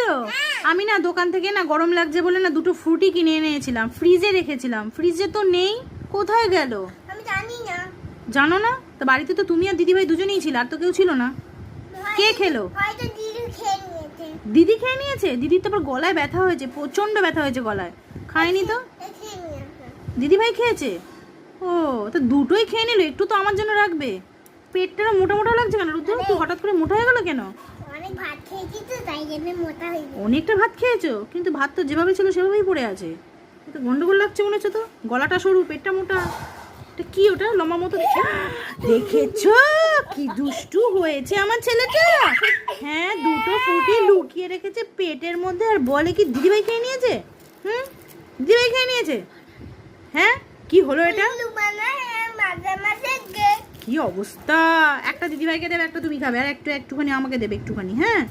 খেলো? আমি না দোকান থেকে না গরম লাগছে বলে না দুটো ফ্রুটি কিনে এনেছিলাম, ফ্রিজে রেখেছিলাম, ফ্রিজে তো নেই, কোথায় গেল? আমি জানি না। জানো না? তো বাড়িতে তো তুমি আর দিদিভাই দুজনেই ছিল, আর তো কেউ ছিল না। কে খেলো? হয়তো দিদি খেয়ে নিয়েছে। দিদি খেয়ে নিয়েছে? দিদির তো আবার গলায় ব্যথা হয়েছে, প্রচন্ড ব্যথা হয়েছে গলায়, খায়নি তো? খেয়ে নিয়েছে। দিদিভাই খেয়েছে? ও, তো দুটোই খেয়ে নিল, একটু তো আমার জন্য রাখবে। পেটটা মোটা মোটা লাগছে কেন রুদ্র? তুই হঠাৎ করে মোটা হয়ে গেল কেন? অনেক ভাত খেয়েছি তো তাই জন্য মোটা হয়ে গেছে। অনেকটা ভাত খেয়েছো, কিন্তু ভাত তো যেভাবে ছিল সেভাবেই পড়ে আছে। তো গন্ডগোল লাগছে মনে হচ্ছে তো, গলাটা সরু পেটটা মোটা। এটা কি ওটা লম্বা মতো দেখেছো? কি দুষ্টু হয়েছে আমার ছেলেটা। হ্যাঁ, দুটো ফুটি লুকিয়ে রেখেছে পেটের মধ্যে, আর বলে কি দিদিভাই খেয়ে নিয়েছে। দিদিভাই খেয়ে নিয়েছে? হ্যাঁ, কি হলো এটা? মাঝে মাঝে কি অবস্থা! একটা দিদিভাইকে দেবে, একটা তুমি খাবে, আর একটুখানি আমাকে দেবে একটুখানি। হ্যাঁ।